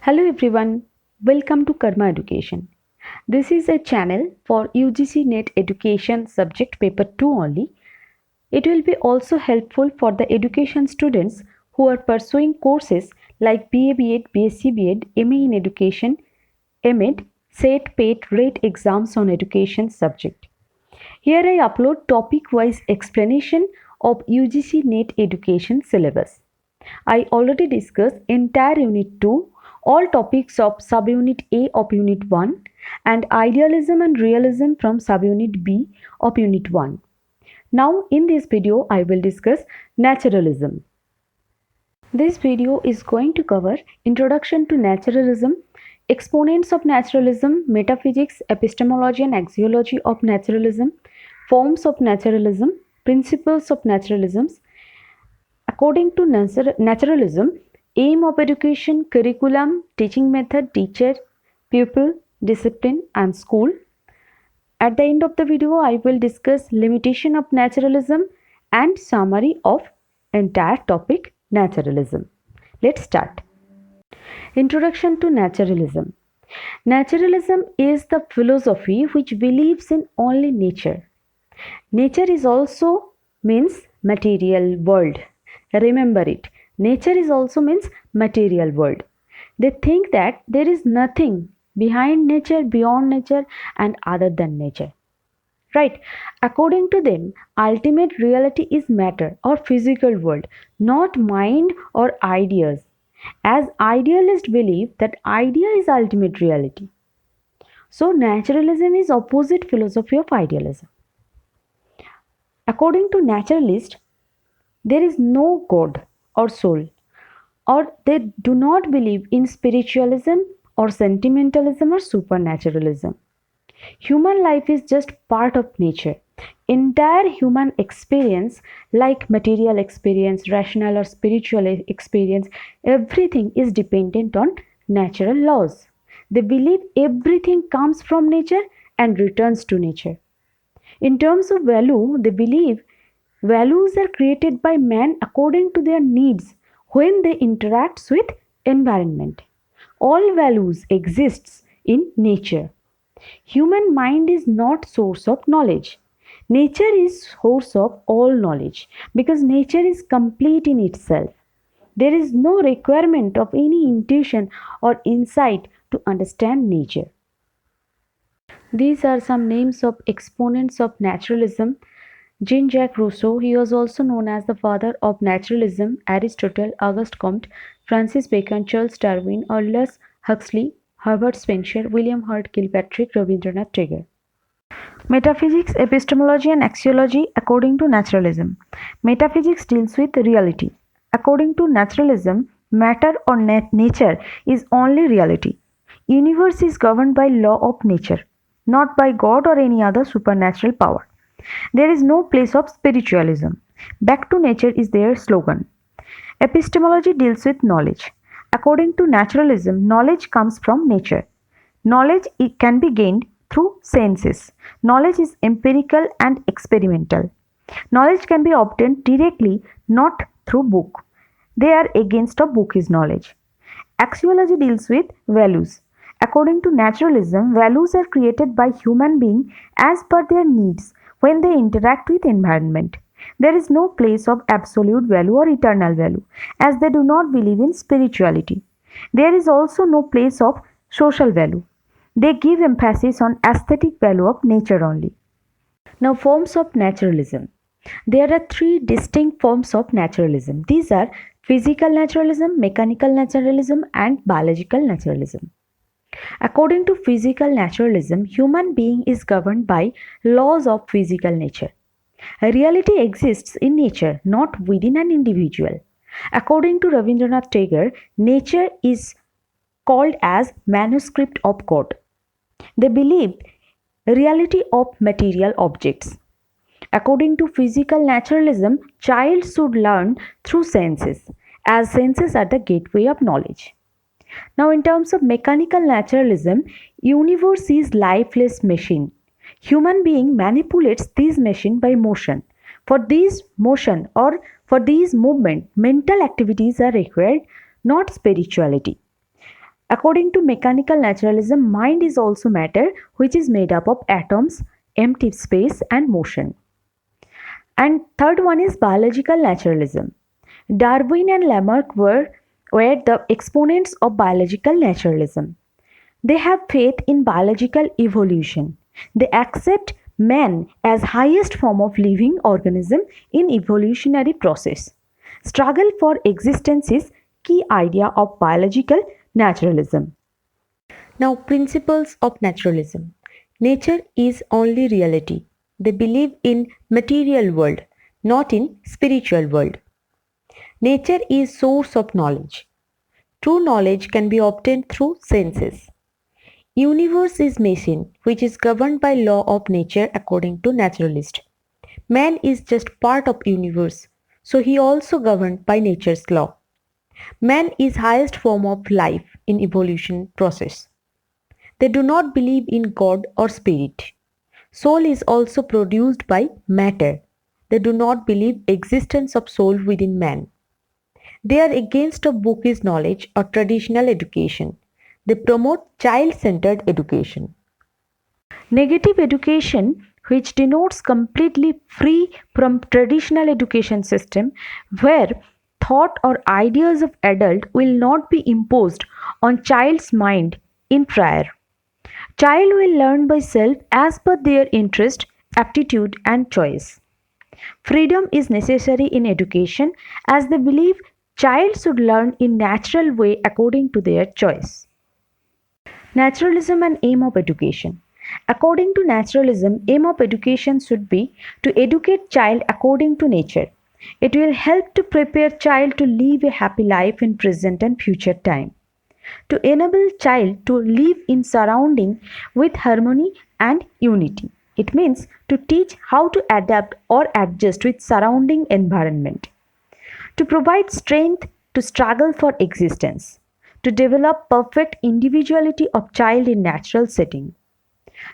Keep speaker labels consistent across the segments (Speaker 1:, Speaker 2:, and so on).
Speaker 1: Hello everyone, welcome to Karma Education. This is a channel for UGC NET Education subject paper 2 only. It will be also helpful for the education students who are pursuing courses like BA, B.Ed, BSc, B.Ed, MA in Education, MEd, SET, PET, RATE exams on education subject. Here I upload topic-wise explanation of UGC NET Education syllabus. I already discussed entire Unit 2, all topics of Subunit A of Unit 1 and Idealism and Realism from Subunit B of Unit 1. Now in this video I will discuss Naturalism. This video is going to cover Introduction to Naturalism, Exponents of Naturalism, Metaphysics, Epistemology and Axiology of Naturalism, Forms of Naturalism, Principles of Naturalism. According to naturalism, aim of education, curriculum, teaching method, teacher, pupil, discipline and school. At the end of the video, I will discuss limitation of naturalism and summary of entire topic naturalism. Let's start. Introduction to Naturalism. Naturalism is the philosophy which believes in only nature. Nature is also means material world. Remember it. Nature is also means material world. They think that there is nothing behind nature, beyond nature and other than nature. Right? According to them, ultimate reality is matter or physical world, not mind or ideas. As idealists believe that idea is ultimate reality. So naturalism is opposite philosophy of idealism. According to naturalists, there is no God or soul, or they do not believe in spiritualism or sentimentalism or supernaturalism. Human life is just part of nature. Entire human experience, like material experience, rational or spiritual experience, everything is dependent on natural laws. They believe everything comes from nature and returns to nature. In terms of value, they believe values are created by man according to their needs when they interact with environment. All values exists in nature. Human mind is not source of knowledge. Nature is source of all knowledge because nature is complete in itself. There is no requirement of any intuition or insight to understand nature. These are some names of exponents of naturalism. Jean-Jacques Rousseau, he was also known as the father of naturalism, Aristotle, Auguste Comte, Francis Bacon, Charles Darwin, Aldous Huxley, Herbert Spencer, William Hurt Kilpatrick, Rabindranath Tagore. Metaphysics, epistemology and axiology according to naturalism. Metaphysics deals with reality. According to naturalism, matter or nature is only reality. Universe is governed by law of nature, not by God or any other supernatural power. There is no place of spiritualism. Back to nature is their slogan. Epistemology deals with knowledge. According to naturalism, knowledge comes from nature. Knowledge can be gained through senses. Knowledge is empirical and experimental. Knowledge can be obtained directly, not through book. They are against a book is knowledge. Axiology deals with values. According to naturalism, values are created by human beings as per their needs when they interact with environment. There is no place of absolute value or eternal value, as they do not believe in spirituality. There is also no place of social value. They give emphasis on aesthetic value of nature only. Now, forms of naturalism. There are three distinct forms of naturalism. These are physical naturalism, mechanical naturalism, and biological naturalism. According to physical naturalism, human being is governed by laws of physical nature. Reality exists in nature, not within an individual. According to Rabindranath Tagore, nature is called as manuscript of God. They believe reality of material objects. According to physical naturalism, child should learn through senses, as senses are the gateway of knowledge. Now, in terms of mechanical naturalism, universe is lifeless machine. Human being manipulates this machine by motion. For this motion or for these movement, mental activities are required, not spirituality. According to mechanical naturalism, mind is also matter, which is made up of atoms, empty space, and motion. And third one is biological naturalism. Darwin and Lamarck were the exponents of biological naturalism. They have faith in biological evolution. They accept man as highest form of living organism in evolutionary process. Struggle for existence is key idea of biological naturalism.
Speaker 2: Now, principles of naturalism. Nature is only reality. They believe in material world, not in spiritual world. Nature is source of knowledge. True knowledge can be obtained through senses. Universe is machine which is governed by law of nature according to naturalist. Man is just part of universe, so he also governed by nature's law. Man is highest form of life in evolution process. They do not believe in God or spirit. Soul is also produced by matter. They do not believe existence of soul within man. They are against of bookish knowledge or traditional education. They promote child-centered education.
Speaker 1: Negative education, which denotes completely free from traditional education system where thought or ideas of adult will not be imposed on child's mind in prior. Child will learn by self as per their interest, aptitude and choice. Freedom is necessary in education as they believe child should learn in natural way according to their choice. Naturalism and aim of education. According to naturalism, aim of education should be to educate child according to nature. It will help to prepare child to live a happy life in present and future time. To enable child to live in surrounding with harmony and unity. It means to teach how to adapt or adjust with surrounding environment. To provide strength to struggle for existence. To develop perfect individuality of child in natural setting.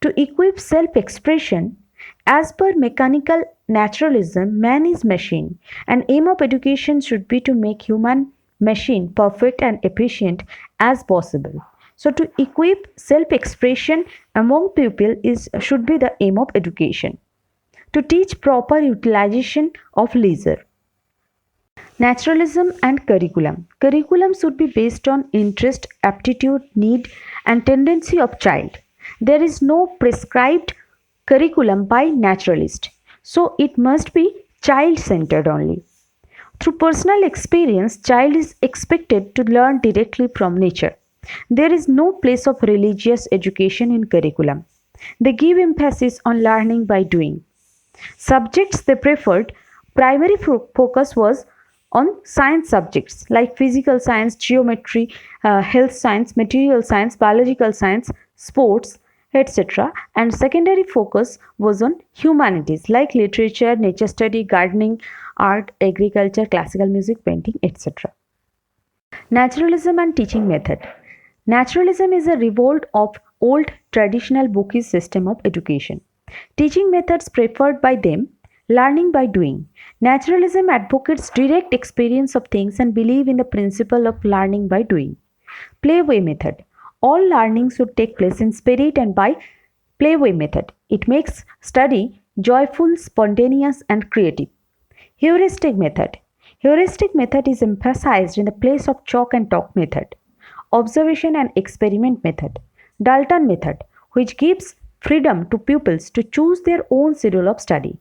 Speaker 1: To equip self-expression. As per mechanical naturalism, man is machine, and aim of education should be to make human machine perfect and efficient as possible. So to equip self-expression among people is should be the aim of education. To teach proper utilization of leisure. Naturalism and curriculum. Curriculum should be based on interest, aptitude, need, and tendency of child. There is no prescribed curriculum by naturalist, so it must be child-centered only. Through personal experience, child is expected to learn directly from nature. There is no place of religious education in curriculum. They give emphasis on learning by doing. Subjects they preferred, primary focus was on science subjects like physical science, geometry, health science, material science, biological science, sports, etc. And secondary focus was on humanities like literature, nature study, gardening, art, agriculture, classical music, painting, etc. Naturalism and teaching method. Naturalism is a revolt of old traditional bookish system of education. Teaching methods preferred by them, learning by doing. Naturalism advocates direct experience of things and believe in the principle of learning by doing. Playway method. All learning should take place in spirit and by playway method. It makes study joyful, spontaneous and creative. Heuristic method. Heuristic method is emphasized in the place of chalk and talk method. Observation and experiment method. Dalton method, which gives freedom to pupils to choose their own schedule of study.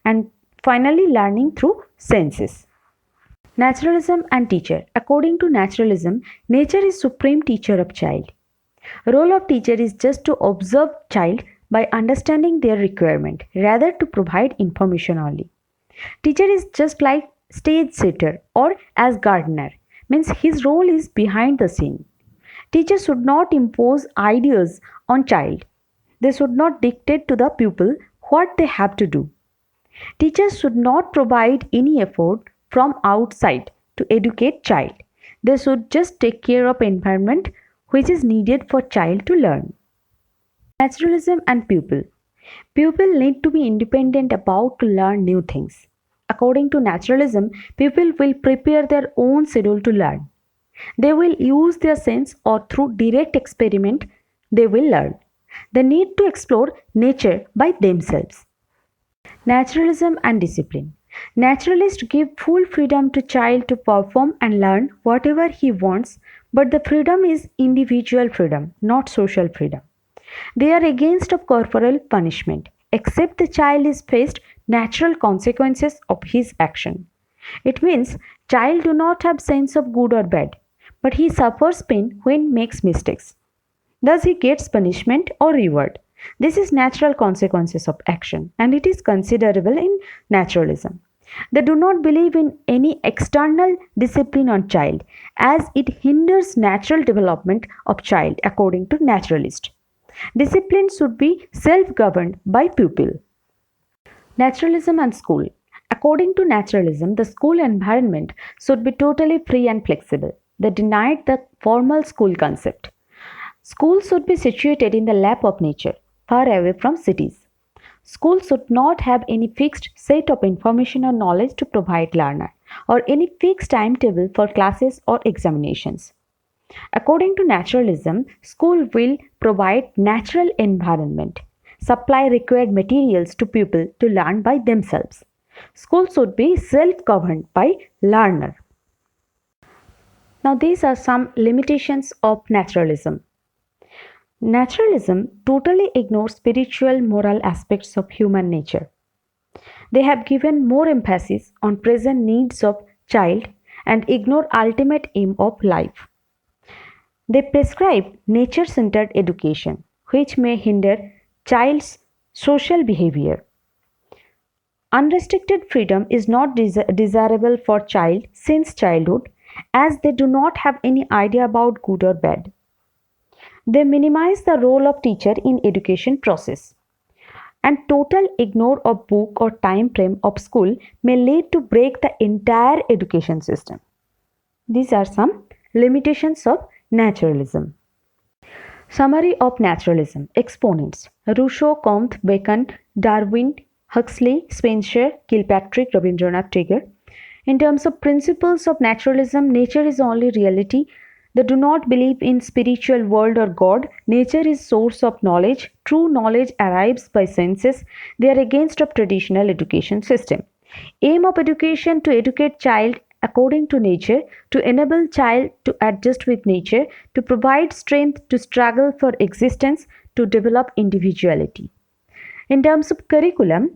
Speaker 1: And finally, learning through senses. Naturalism and teacher. According to naturalism, nature is supreme teacher of child. Role of teacher is just to observe child by understanding their requirement rather to provide information only. Teacher is just like stage sitter or as gardener, means his role is behind the scene. Teacher should not impose ideas on child. They should not dictate to the pupil what they have to do. Teachers should not provide any effort from outside to educate child. They should just take care of environment which is needed for child to learn. Naturalism and pupil. Pupil need to be independent about to learn new things. According to naturalism, pupil will prepare their own schedule to learn. They will use their sense or through direct experiment they will learn. They need to explore nature by themselves. Naturalism and discipline. Naturalists give full freedom to child to perform and learn whatever he wants, but the freedom is individual freedom, not social freedom. They are against of corporal punishment, except the child is faced natural consequences of his action. It means child do not have sense of good or bad, but he suffers pain when makes mistakes. Thus he gets punishment or reward. This is natural consequences of action and it is considerable in naturalism. They do not believe in any external discipline on child as it hinders natural development of child according to naturalist. Discipline should be self-governed by pupil. Naturalism and school. According to naturalism, the school environment should be totally free and flexible. They denied the formal school concept. Schools should be situated in the lap of nature, far away from cities. Schools should not have any fixed set of information or knowledge to provide learner, or any fixed timetable for classes or examinations. According to naturalism, school will provide natural environment, supply required materials to people to learn by themselves. Schools should be self-governed by learner. Now these are some limitations of naturalism. Naturalism totally ignores spiritual moral aspects of human nature. They have given more emphasis on present needs of child and ignore ultimate aim of life. They prescribe nature-centered education, which may hinder child's social behavior. Unrestricted freedom is not desirable for child since childhood, as they do not have any idea about good or bad. They minimize the role of teacher in education process. And total ignore of book or time frame of school may lead to break the entire education system. These are some limitations of naturalism. Summary of naturalism. Exponents: Rousseau, Comte, Bacon, Darwin, Huxley, Spencer, Kilpatrick, Rabindranath Tagore. In terms of principles of naturalism, nature is only reality. They do not believe in spiritual world or God. Nature is source of knowledge. True knowledge arrives by senses. They are against of traditional education system. Aim of education to educate child according to nature, to enable child to adjust with nature, to provide strength to struggle for existence, to develop individuality. In terms of curriculum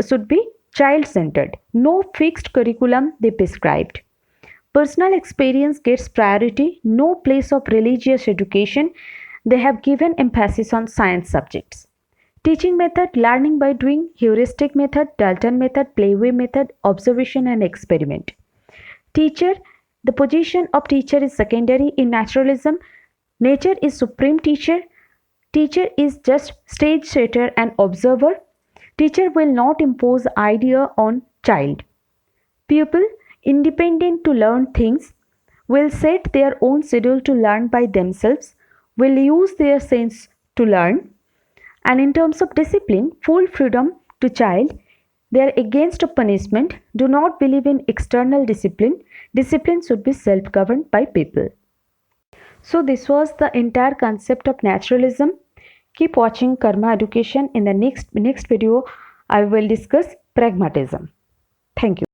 Speaker 1: should be child-centered. No fixed curriculum they prescribed. Personal experience gets priority, no place of religious education. They have given emphasis on science subjects. Teaching method: learning by doing, heuristic method, Dalton method, playway method, observation and experiment. Teacher: the position of teacher is secondary in naturalism. Nature is supreme teacher. Teacher is just stage setter and observer. Teacher will not impose idea on child. Pupil: independent to learn things, will set their own schedule to learn by themselves, will use their sense to learn. And in terms of discipline, full freedom to child. They are against punishment, do not believe in external discipline. Discipline should be self-governed by people. So this was the entire concept of naturalism. Keep watching Karma Education. In the next video, I will discuss pragmatism. Thank you.